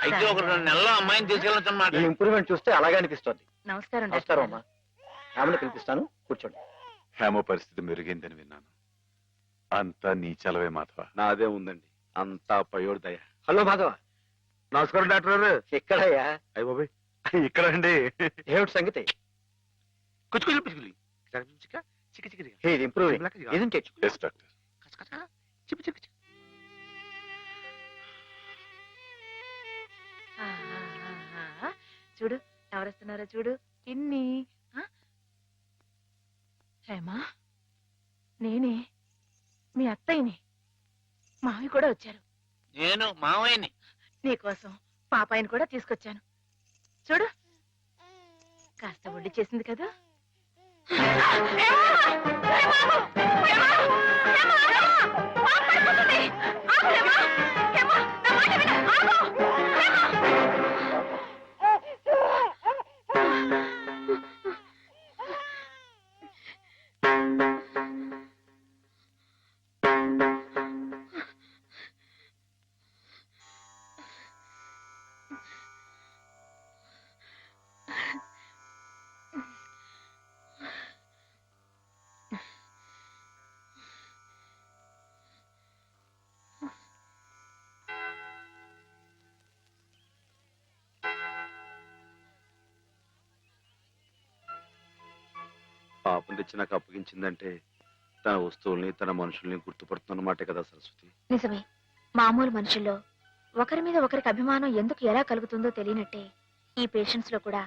అయితే ఒక 2 నెలల్లో అమ్మాయిని తీసుకెళ్ళొచ్చన్నమాట. ఈ ఇంప్రూవ్మెంట్ చూస్తే అలాగే అనిపిస్తోంది. నమస్కారం నమస్కారం అమ్మా. ఆమెను పిలిపిస్తాను, కూర్చోండి. హేమ పరిస్థితి మెరుగైందని విన్నాను. అంతా నీ చలవే మాధవ. నాదే ఉందండి, అంతా పయోడు దయ. హలో మాధవ. నమస్కారం డాక్టర్ గారు. ఎక్కడయ్యా? అయ్య బాబాయ్, ఇక్కడ అండి. ఏమిటి సంగతి? కుచ్చుకులు పిచ్చుకులు ఇది improving, isn't it? Yes, doctor. చూడు ఎవరొస్తున్నారో చూడు. ఇన్ని హేమా, నేనే మీ అత్తయ్యని. మావి కూడా వచ్చారు. నేను మావయ్యని. నీకోసం పాపాయిని కూడా తీసుకొచ్చాను. చూడు, కాస్త ఒళ్ళు చేసింది కదా. పాపం తెచ్చి నాకు అప్పగించిందంటే తన వస్తువుల్ని, తన మనుషుల్ని గుర్తుపడుతున్నమాటే కదా సరస్వతి. నిజమే. మామూలు మనుషుల్లో ఒకరి మీద ఒకరికి అభిమానం ఎందుకు ఎలా కలుగుతుందో తెలియనట్టే ఈ పేషెంట్స్ లో కూడా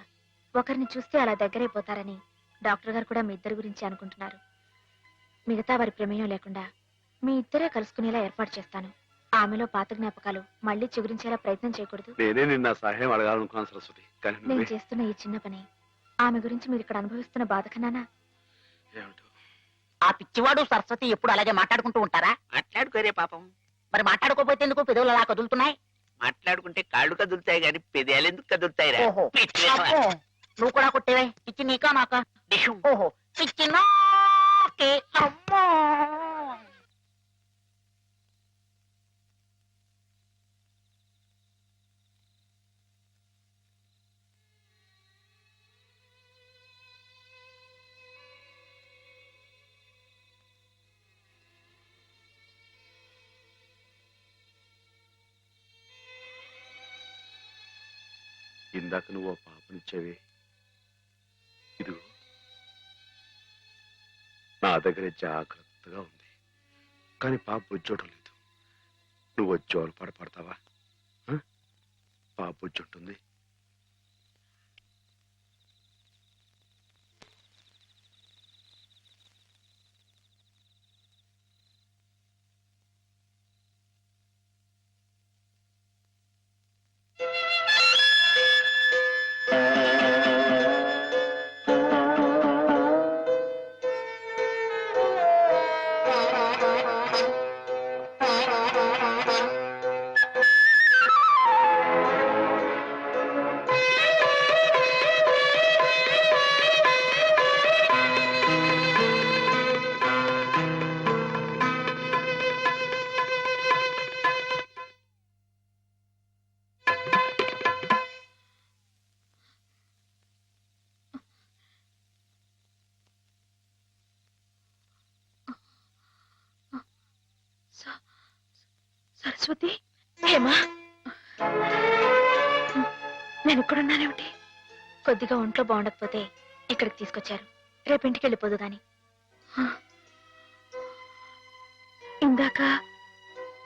ఒకరిని చూస్తే అలా దగ్గరైపోతారని డాక్టర్ గారు కూడా మీ ఇద్దరి గురించి అనుకుంటున్నారు. మిగతా వారి ప్రమేయం లేకుండా మీ ఇద్దరే కలుసుకునేలా ఏర్పాటు చేస్తాను. ఆమెలో పాత జ్ఞాపకాలు మళ్ళీ చిగురించేలా ప్రయత్నం చేయకూడదు. నేనే నిన్న సహాయం అడగాలనుకున్నాను సరస్వతి, కానీ నేను చేస్తున్న ఈ చిన్న పని ఆమె గురించి మీరు ఇక్కడ అనుభవిస్తున్న బాధ కన్నానా? ఏమిటో. ఆ పిచ్చివాడు సరస్వతి ఎప్పుడు అలాగే మాట్లాడుకుంటూ ఉంటారా? మాట్లాడుకోరే పాపం. మరి మాట్లాడుకోపోతే ఎందుకు పెదవులు అలా కదులుతున్నాయి? మాట్లాడుకుంటే కాళ్ళు కదులుతాయి గాని పెదాలు ఎందుకు కదులుతాయిరా? ఓహో. పిచ్చి అబ్బో, నువ్వు కూడా కొట్టేవే. పిచ్చి నీకా నాకా? డిషుం. ఓహో, పిచ్చి నాకే. అమ్మో. ఇందాక నువ్వు ఆ పాపనిచ్చావే, ఇది నా దగ్గర జాగ్రత్తగా ఉంది. కానీ పాప బుజ్జోటం లేదు. నువ్వు వచ్చి జోలు పడతావా? పాప బుజ్జుంటుంది. సరస్వతి, హేమా, నేను ఇక్కడున్నానేమిటి? కొద్దిగా ఒంట్లో బాగుండకపోతే ఇక్కడికి తీసుకొచ్చారు. రేపింటికి వెళ్ళిపోదు గాని. ఇందాక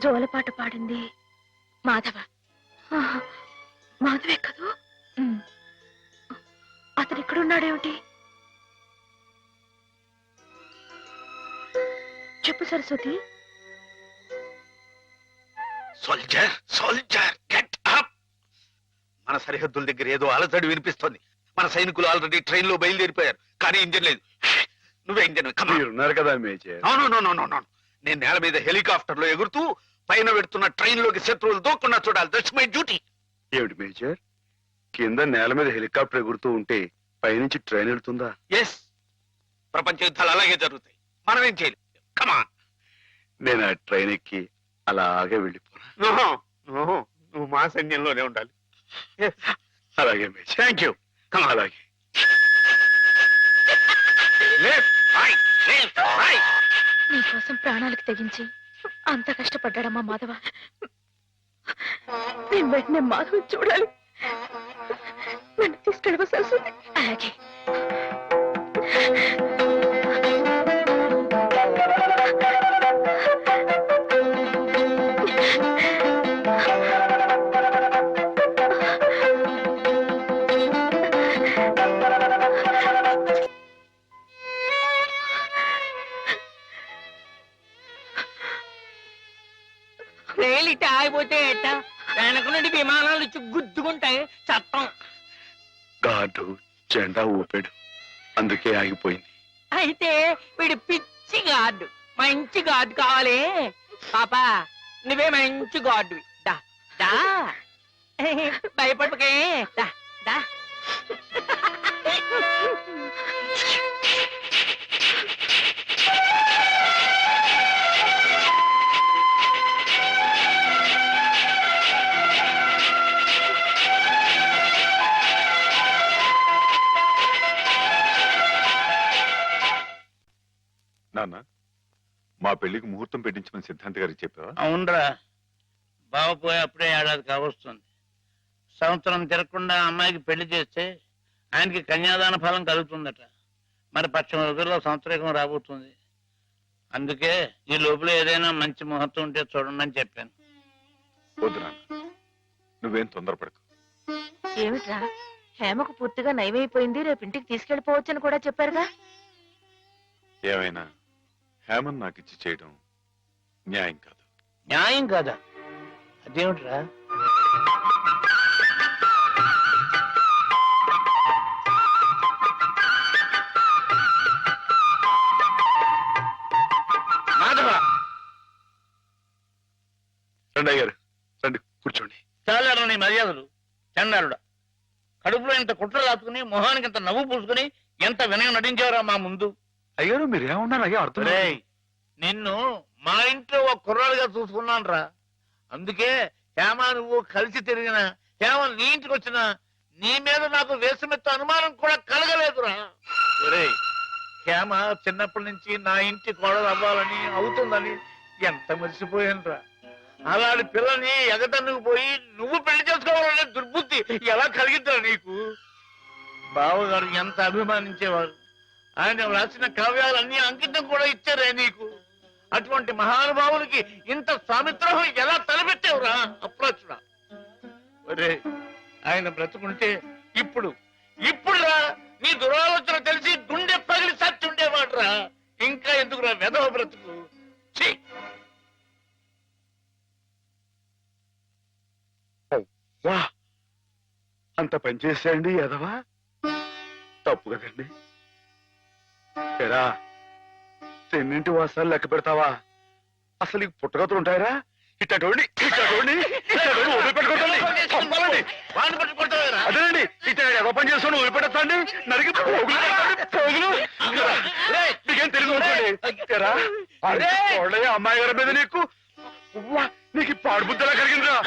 జోలపాట పాడింది మాధవ. మాధవే కదూ? అతను ఇక్కడున్నాడేమిటి? చెప్పు Saraswati. Soldier, soldier, get up. మన సరిహద్దుల దగ్గర ఏదో అలజడి వినిపిస్తోంది. మన సైనికులు ఆల్రెడీ ట్రైన్ లో బయలుదేరిపోయారు, కానీ ఇంజన్ లేదు. నువ్వే ఇంజన్. ఉన్నారు కదా మేజర్. నేను నేల మీద హెలికాప్టర్ లో ఎగురుతూ పైన పెడుతున్న ట్రైన్ లోకి శత్రువులు దూకుండా చూడాలి. That's my duty. ఏమిటి మేజర్, కింద నేల మీద హెలికాప్టర్ ఎగురుతూ ఉంటే పైనుంచి ట్రైన్ వెళ్తుందా? ఎస్, ప్రపంచ యుద్ధాలు అలాగే జరుగుతాయి. మనం ఏం చేయలేం. కమాన్. నేను ఆ ట్రైన్ ఎక్కి అలాగే వెళ్ళిపోనా? నువ్వు మా సైన్యంలోనే ఉండాలి. అలాగే థ్యాంక్ యూ అలాగే నీకోసం ప్రాణాలకు తెగించి అంత కష్టపడ్డాడమ్మా మాధవ. నేను వెంటనే మాధవ చూడాలి. నన్ను తీసుకెళ్ళవ సరస్వతి. అలాగే. రైలు ఇట్ట ఆగిపోతే ఎట్ట వెనక నుండి విమానాలు వచ్చి గుద్దుకుంటాయి చట్టం. గార్డు జెండా ఊపాడు, అందుకే ఆగిపోయింది. అయితే వీడు పిచ్చి గార్డు, మంచి గార్డు కావాలి. పాపా నువ్వే మంచి గార్డు. దా దా భయపడకే. దా దా. నాన్న, మా పెళ్లికి ముహూర్తం పెట్టించమని సిద్ధాంత్ గారికి చెప్పావా? అవునరా, బావ పోయి అప్పుడే ఏడాది కావస్తుంది. సంవత్సరం తిరగకుండా అమ్మాయికి పెళ్లి చేస్తే ఆయనకి కన్యాదాన ఫలం కలుగుతుందట. మరి పక్షం రోజుల్లో సంవత్సరం రాబోతుంది. అందుకే ఈ లోపల ఏదైనా మంచి ముహూర్తం ఉంటే చూడండి అని చెప్పాను. వద్దు నాన్న, నువ్వేం తొందరపడకు. ఏమిట్రా, హేమకు పూర్తిగా నయమైపోయింది, రేపు ఇంటికి తీసుకెళ్లిపోవచ్చని కూడా చెప్పారుగా. ఏమైనా హేమన్ నాకు ఇచ్చి చేయడం న్యాయం కాదు. న్యాయం కాదా? అదేమిట్రా? మాధవ రండి అయ్యారు, రండి కూర్చోండి. చాలారా నీ మర్యాదలు. చండాలుడా, కడుపులో ఇంత కుట్ర రాసుకుని మొహానికి ఇంత నవ్వు పూసుకుని ఎంత వినయం నటించావురా మా ముందు. అయ్యారు మీరేమన్నారు అయ్యా అర్థం రేయ్, నిన్ను మా ఇంట్లో ఒక కుర్రాడుగా చూసుకున్నాను రా. అందుకే హేమ నువ్వు కలిసి తిరిగిన, హేమ నీ ఇంటికి వచ్చినా నీ మీద నాకు వేసమెత్త అనుమానం కూడా కలగలేదురా. ఒరేయ్, హేమ చిన్నప్పటి నుంచి నా ఇంటి కోడలు అవ్వాలని అవుతుందని ఎంత మర్చిపోయాను రా. అలాంటి పిల్లని ఎగతన్నుకు పోయి నువ్వు పెళ్లి చేసుకోవాలనే దుర్బుద్ధి ఎలా కలిగిద్దా నీకు? బావగారు ఎంత అభిమానించేవారు. ఆయన రాసిన కావ్యాలన్నీ అంకితం కూడా ఇచ్చారే నీకు. అటువంటి మహానుభావునికి ఇంత స్వామిత్రహం ఎలా తలపెట్టావురా అప్రాచుడా? ఒరే, ఆయన బ్రతుకుంటే ఇప్పుడురా నీ దురాలోచన తెలిసి గుండె పగిలి సచ్చి ఉండేవాడురా. ఇంకా ఎందుకురా వెధవ బ్రతుకు? ఛీ! వా అంత పని చేశాండి ఎదవా, తప్పు కదండి. ఎరా తెన్నింటి వాసాలు లెక్క పెడతావా? అసలు ఈ పుట్టగతులు ఉంటాయరా? ఇట్టోడిని వదిలిపెట్టుకుంటాండి. వాడిని పట్టి కొడతావేరా? అదేనండి, ఇట్ట ఏదో పని చేస్తాను వదిలిపెట్టండి, నరికి పోగులు. నీకేం తెలియదు అనుకోండి. అమ్మాయి గారి మీద నీకు నీకు పాడుబుద్ధలా కలిగిందిరా.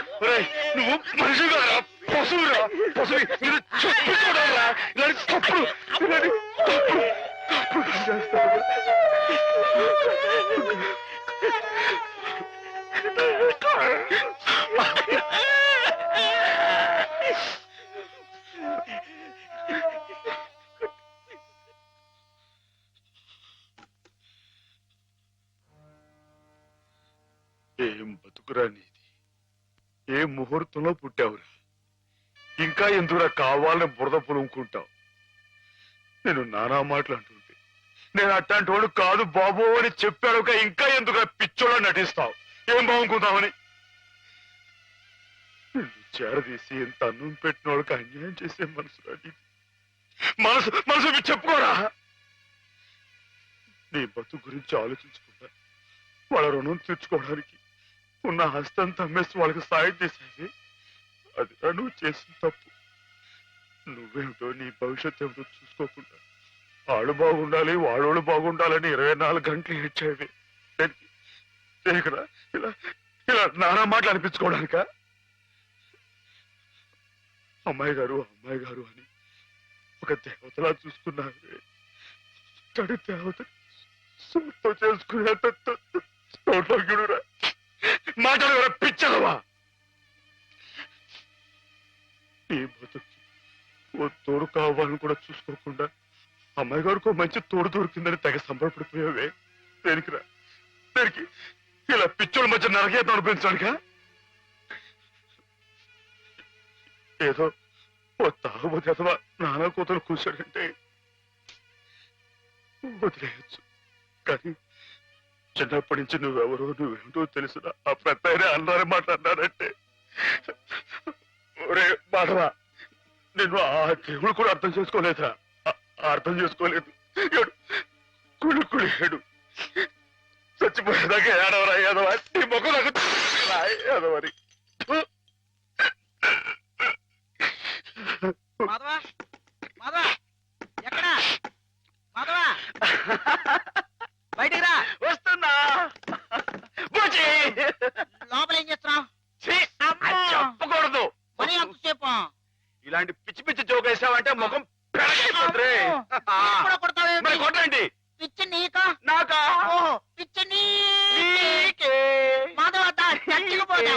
నువ్వు మనిషి కాదురా, పశువురా, పశువు. మీరు చెప్పుకోవడారా ఇలాంటి తప్పుడు చేస్తారు. ఏం బతుకురా నీది, ఏ ముహూర్తంలో పుట్టావురా? ఇంకా ఎందుకురా కావాలని బురద పులుముకుంటావు? నేను నానా మాటలు అంటుంటే నేను అట్లాంటి వాడు కాదు బాబు అని చెప్పాడు. ఇంకా ఎందుకు పిచ్చోళ్ళ నటిస్తావు? ఏం బాగుంకుందామని నిన్ను చేరదీసి ఎంత అన్నం పెట్టిన వాళ్ళకి అన్యాయం చేసే మనసు మనసు చెప్పుకోరా. నీ బతుకు గురించి ఆలోచించుకుంటా వాళ్ళ రుణం తీర్చుకోవడానికి ఉన్న హస్తం తమ్మేసి వాళ్ళకి సాయం చేసేది. అది నువ్వు చేసిన తప్పు. నువ్వేమిటో నీ భవిష్యత్తు ఏమిటో చూసుకోకుండా వాడు బాగుండాలి వాడోళ్ళు బాగుండాలని 24 గంటలు ఏడ్చేవి. ఇలా ఇలా నానా మాటలు అనిపించుకోవడానిక? అమ్మాయి గారు అని ఒక దేవతలా చూసుకున్నారు. తడి దేవత సొంతం చేసుకునేంత సౌభాగ్యుడురా. మాటలు ఎవరో పిచ్చలవా? ఈ బతుకి ఓ తోడు కావాలని కూడా చూసుకోకుండా అమ్మాయి గారికి మంచి తోడు దొరికిందని తెగ సంబరపడిపోయావే. దేనికిరా? దేనికి? ఇలా పిచ్చోళ్ళ మధ్య నరకేతం అనిపించడానికా? ఏదో ఓ తాగుబోతే అథవా నానా కూతురు కూర్చోడంటే వదిలేయచ్చు, కానీ చిన్నప్పటి నుంచి నువ్వెవరో నువ్వేంటో తెలిసిన ఆ పెద్ద అన్నారే మాట్లాడినాడంటే ఒరే మాధవా, నేను ఆ దేవుడు కూడా అర్థం చేసుకోలేదురా. అర్థం చేసుకోలేదు. కుళ్ళు చచ్చిపోయేదాకా ఏడవరా ఏదవా? నీ మొక్క నాకు ఏదవరి. మాధవా మాధవా ఎక్కడా మాధవా బయటికి రా. వస్తున్నా. బుజ్జి! లోపల ఏం చేస్తున్నావు? ఛీ! అది చెప్పకూడదు. మరి అంతసేపు ఇలాంటి పిచ్చి పిచ్చి జోక్ వేసావంటే ముఖం పెరగైపోతుంది. మరి కొట్టండి. పిచ్చి నీకా? నాకా? ఓహో పిచ్చి నీ నీకే. మాధవ చచ్చిపోతా.